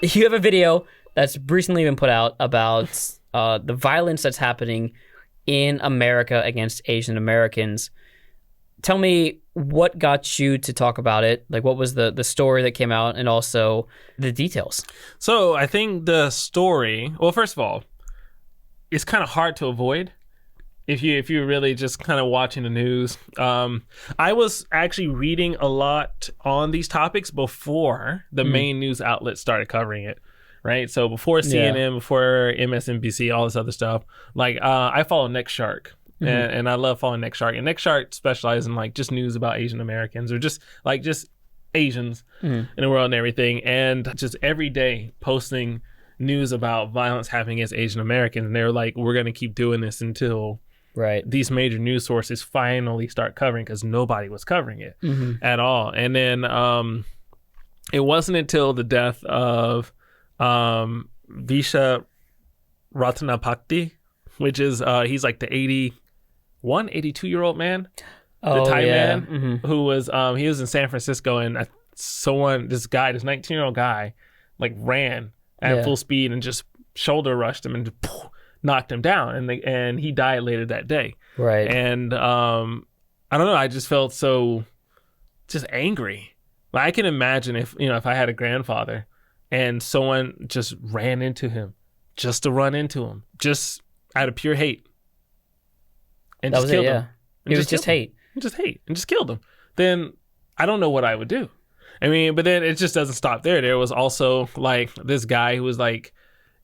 you have a video that's recently been put out about the violence that's happening in America against Asian Americans. Tell me what got you to talk about it. Like, what was the story that came out, and also the details? So I think the story, well, first of all, it's kind of hard to avoid if you're really just kind of watching the news. I was actually reading a lot on these topics before the main news outlets started covering it, right? So before CNN, before MSNBC, all this other stuff. Like, I follow Next Shark. And I love following Next Shark. And Next Shark specializes in like just news about Asian Americans, or just Asians in the world and everything. And just every day posting news about violence happening against Asian Americans. And they're like, we're going to keep doing this until these major news sources finally start covering, because nobody was covering it at all. And then it wasn't until the death of Visha Ratanapakdee, which is he's like the 82-year-old man, the Thai man who was he was in San Francisco, and this 19-year-old guy like ran at full speed and just shoulder rushed him and just knocked him down, and he died later that day. Right. And I don't know, I just felt so just angry. Like, I can imagine if I had a grandfather and someone just ran into him just to run into him, just out of pure hate. And that just was killed it, him. It was just hate. And just killed him. Then I don't know what I would do. I mean, but then it just doesn't stop there. There was also like this guy who was like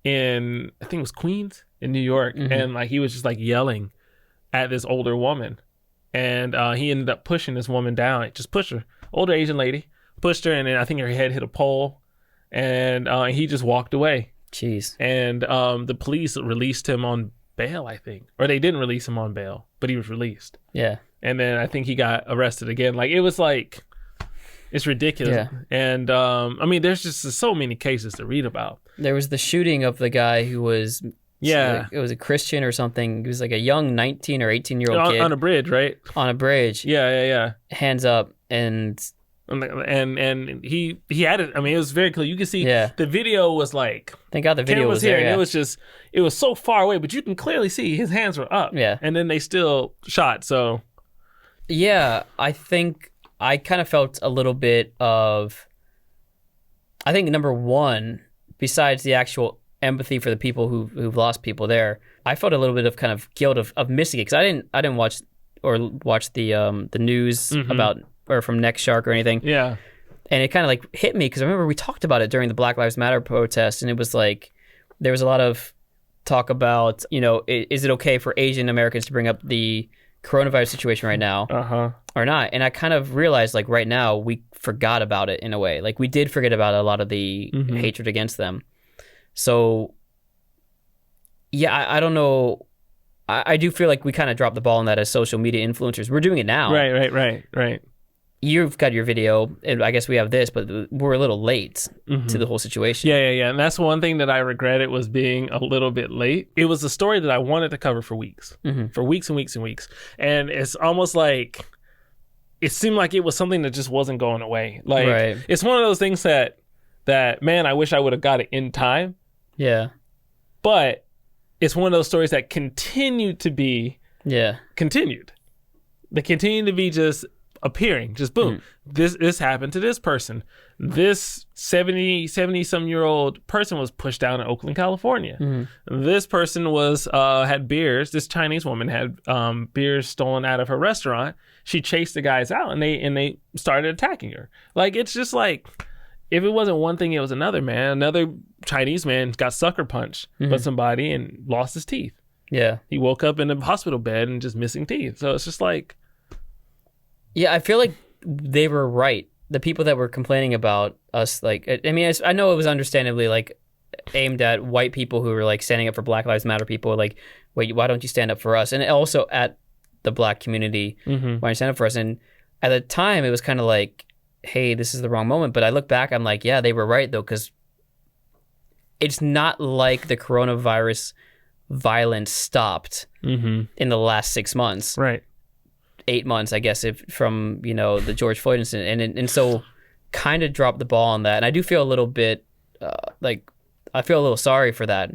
in, I think it was Queens in New York. And like he was just like yelling at this older woman. And he ended up pushing this woman down. Just pushed her. Older Asian lady. Pushed her, and then I think her head hit a pole. And he just walked away. Jeez. And the police released him on bail, I think. Or they didn't release him on bail, but he was released. Yeah. And then I think he got arrested again. Like, it was like, it's ridiculous. Yeah. And I mean, there's just so many cases to read about. There was the shooting of the guy who was, it was a Christian or something. He was like a young 19 or 18-year-old kid. On a bridge, right? On a bridge. Yeah. Hands up, and he had it. I mean, it was very clear. You can see the video was like, thank God the video was there. And it was so far away, but you can clearly see his hands were up. Yeah. And then they still shot. So yeah, I think I kind of felt a little bit of, I think number one, besides the actual empathy for the people who've lost people there, I felt a little bit of kind of guilt of missing it, because I didn't watch the news about, or from Next Shark or anything. Yeah. And it kind of like hit me, because I remember we talked about it during the Black Lives Matter protest, and it was like, there was a lot of talk about, is it okay for Asian Americans to bring up the coronavirus situation right now or not? And I kind of realized, like, right now we forgot about it in a way. Like, we did forget about a lot of the hatred against them. So yeah, I don't know. I do feel like we kind of dropped the ball on that as social media influencers. We're doing it now. Right. You've got your video, and I guess we have this, but we're a little late to the whole situation. Yeah. And that's one thing that I regretted, was being a little bit late. It was a story that I wanted to cover for weeks, for weeks and weeks and weeks. And it's almost like, it seemed like it was something that just wasn't going away. Like, it's one of those things that, man, I wish I would have got it in time. Yeah. But it's one of those stories that continued to be continued. They continue to be just appearing, just boom. This happened to this person. This 70-some-year-old person was pushed down in Oakland, California. This person was had beers. This Chinese woman had beers stolen out of her restaurant. She chased the guys out, and they started attacking her. Like, it's just like, if it wasn't one thing, it was another, man. Another Chinese man got sucker punched by somebody and lost his teeth. Yeah. He woke up in a hospital bed and just missing teeth. So it's just like, yeah, I feel like they were right. The people that were complaining about us, like, I mean, I know it was understandably like aimed at white people who were like standing up for Black Lives Matter people. Like, wait, why don't you stand up for us? And also at the Black community, why don't you stand up for us? And at the time, it was kind of like, hey, this is the wrong moment. But I look back, I'm like, yeah, they were right though, because it's not like the coronavirus violence stopped in the last 6 months. Right. 8 months, I guess, from the George Floyd incident, and so kind of dropped the ball on that. And I do feel a little bit like I feel a little sorry for that.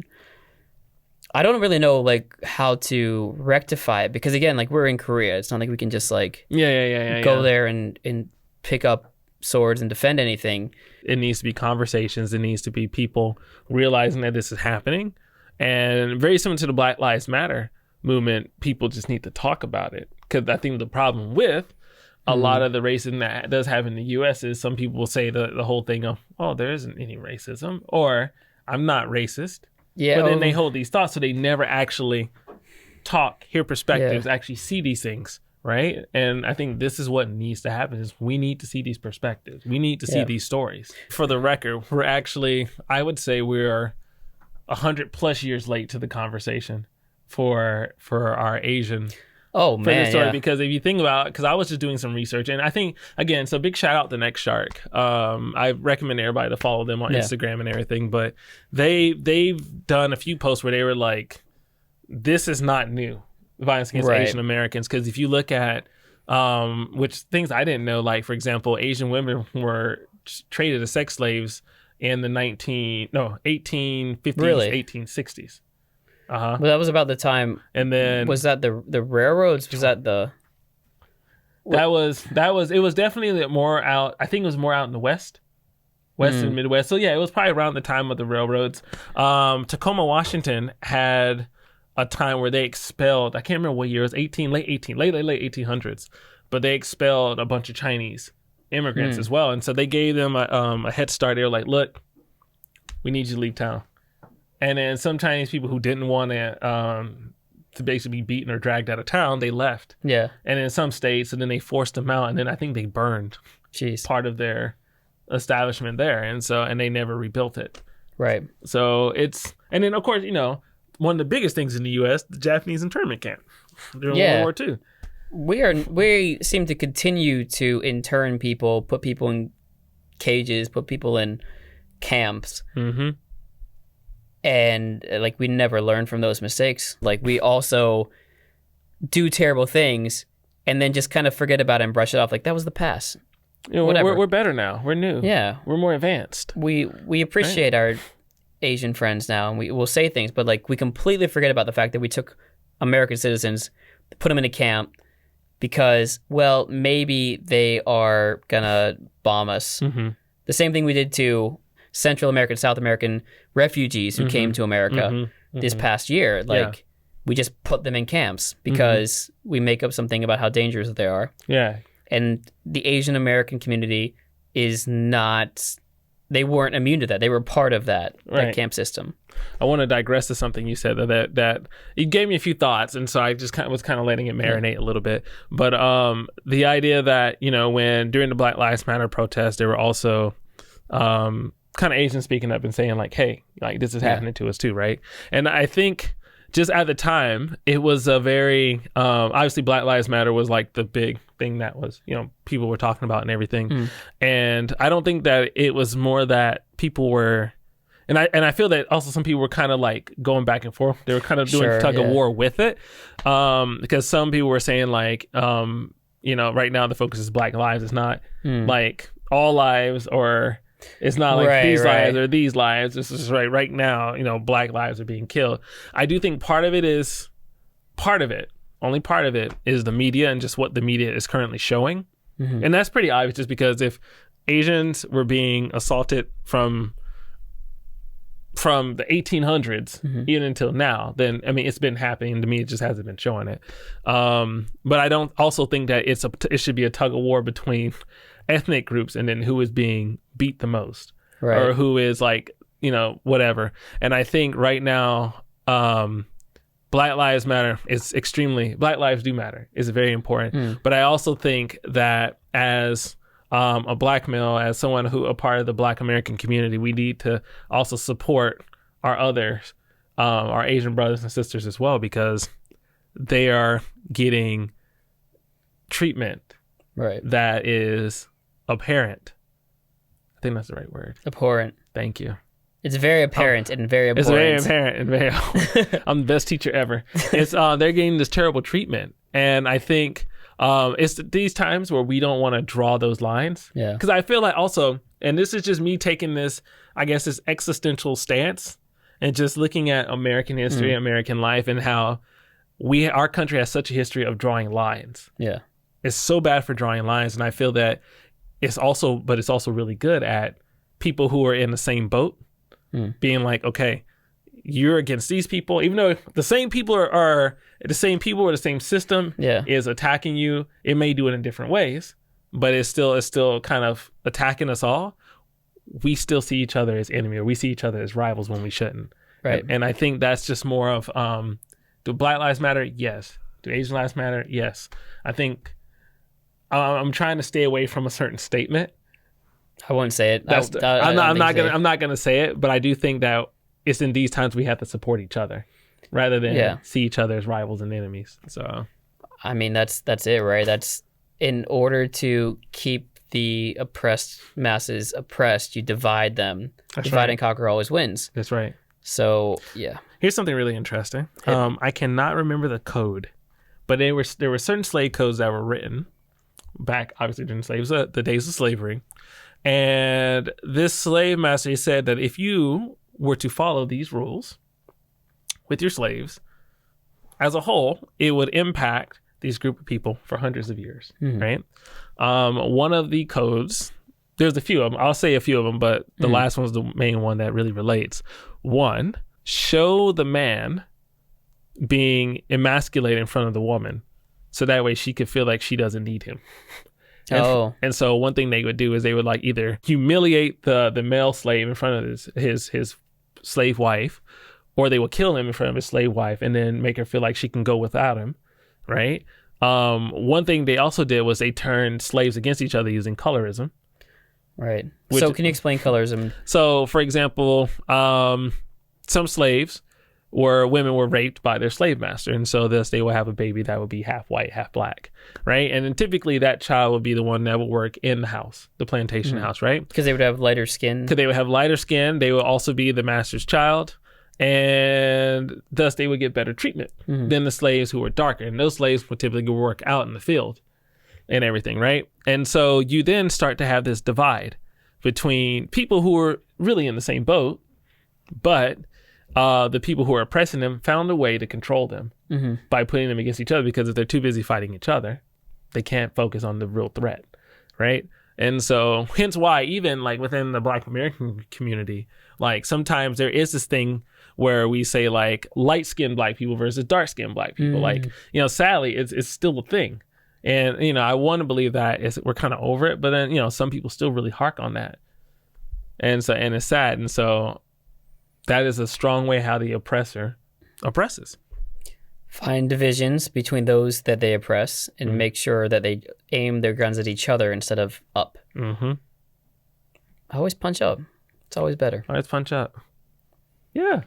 I don't really know like how to rectify it because again, like we're in Korea. It's not like we can just like go there and pick up swords and defend anything. It needs to be conversations. It needs to be people realizing that this is happening. And very similar to the Black Lives Matter movement, people just need to talk about it. Because I think the problem with a lot of the racism that does happen in the U.S. is some people will say the whole thing of, oh, there isn't any racism, or I'm not racist. Yeah, but then they hold these thoughts, so they never actually talk, hear perspectives, actually see these things, right? And I think this is what needs to happen is we need to see these perspectives. We need to see these stories. For the record, we're actually, I would say we're 100+ years late to the conversation for our Asian story. Because if you think about it, because I was just doing some research, and I think, again, so big shout out to Next Shark. I recommend everybody to follow them on Instagram and everything, but they've done a few posts where they were like, this is not new, violence against Asian Americans. Because if you look at which things I didn't know, like for example, Asian women were traded as sex slaves in the 1850s, 1860s. But that was about the time. And then was that the railroads? Was that the? That was. It was definitely more out. I think it was more out in the West and Midwest. So yeah, it was probably around the time of the railroads. Tacoma, Washington had a time where they expelled. I can't remember what year it was. late 1800s. But they expelled a bunch of Chinese immigrants as well, and so they gave them a head start. They were like, "Look, we need you to leave town." And then some Chinese people who didn't want to basically be beaten or dragged out of town, they left. Yeah. And in some states, and then they forced them out, and then I think they burned part of their establishment there, and they never rebuilt it. Right. So and then of course, one of the biggest things in the U.S., the Japanese internment camp during World War II. We seem to continue to intern people, put people in cages, put people in camps. Mm-hmm. And like we never learn from those mistakes. Like we also do terrible things and then just kind of forget about it and brush it off. Like that was the past. We're better now. We're new. Yeah, we're more advanced. We appreciate our Asian friends now, and we will say things, but like we completely forget about the fact that we took American citizens, put them in a camp because, well, maybe they are gonna bomb us. Mm-hmm. The same thing we did to Central American, South American refugees who came to America this past year. Like we just put them in camps because we make up something about how dangerous they are. Yeah. And the Asian American community is not, they weren't immune to that. They were part of that camp system. I want to digress to something you said that you gave me a few thoughts, and so I just was kind of letting it marinate a little bit. But the idea that, when during the Black Lives Matter protests, there were also kind of Asians speaking up and saying like, hey, like this is happening to us too, right? And I think just at the time, it was a very, obviously Black Lives Matter was like the big thing that was, people were talking about and everything. And I don't think that it was more that people were, and I feel that also some people were kind of like going back and forth. They were kind of doing tug of war with it. Because some people were saying like, right now the focus is Black lives. It's not like all lives, or it's not like these lives or these lives. This is right now, Black lives are being killed. I do think only part of it is the media and just what the media is currently showing. And that's pretty obvious just because if Asians were being assaulted from the 1800s even until now, then it's been happening. The media just hasn't been showing it. But I don't also think that it should be a tug of war between ethnic groups and then who is being beat the most, or who is like, whatever. And I think right now, Black Lives Matter is Black lives do matter. It's very important. But I also think that as a Black male, as someone a part of the Black American community, we need to also support our others, our Asian brothers and sisters as well, because they are getting treatment that is abhorrent. I think that's the right word. Abhorrent. Thank you. It's very apparent and very abhorrent. It's very apparent and very. I'm the best teacher ever. It's they're getting this terrible treatment, and I think It's these times where we don't want to draw those lines. Yeah. Because I feel like also, and this is just me taking this, I guess, this existential stance and just looking at American history, American life, and how our country has such a history of drawing lines. Yeah. It's so bad for drawing lines. And I feel that it's also really good at people who are in the same boat being like, okay, you're against these people, even though the same people are the same people or the same system is attacking you. It may do it in different ways, but it's still kind of attacking us all. We still see each other as enemy, or we see each other as rivals when we shouldn't. Right. And I think that's just more of, do Black lives matter? Yes. Do Asian lives matter? Yes. I think I'm trying to stay away from a certain statement. I wouldn't say it. I'm not gonna say it, but I do think that it's in these times we have to support each other rather than see each other as rivals and enemies. So, I mean, that's it, right? That's in order to keep the oppressed masses oppressed, you divide them. Divide and conquer always wins. That's right. So, yeah. Here's something really interesting. I cannot remember the code, but there were certain slave codes that were written back, obviously, during the days of slavery. And this slave master said that if you were to follow these rules with your slaves, as a whole, it would impact these group of people for hundreds of years, right? One of the codes, there's a few of them. I'll say a few of them, but the last one's the main one that really relates. One, show the man being emasculated in front of the woman, so that way she could feel like she doesn't need him. And so one thing they would do is they would like either humiliate the male slave in front of his slave wife, or they would kill him in front of his slave wife and then make her feel like she can go without him, right? One thing they also did was they turned slaves against each other using colorism. Right. So can you explain colorism? So, for example, some slaves women were raped by their slave master, and so thus they would have a baby that would be half white, half black, right? And then typically that child would be the one that would work in the house, the plantation house, right? Because they would have lighter skin. Because they would have lighter skin. They would also be the master's child, and thus they would get better treatment than the slaves who were darker. And those slaves would typically work out in the field and everything, right? And so you then start to have this divide between people who were really in the same boat, but the people who are oppressing them found a way to control them by putting them against each other, because if they're too busy fighting each other, they can't focus on the real threat, right? And so hence why even like within the Black American community, like sometimes there is this thing where we say like light-skinned Black people versus dark-skinned Black people. Like, sadly, it's still a thing. And, I want to believe that we're kind of over it, but then, some people still really hark on that. And it's sad. And so that is a strong way how the oppressor oppresses. Find divisions between those that they oppress and make sure that they aim their guns at each other instead of up. Always punch up. It's always better. Always punch up. Yeah.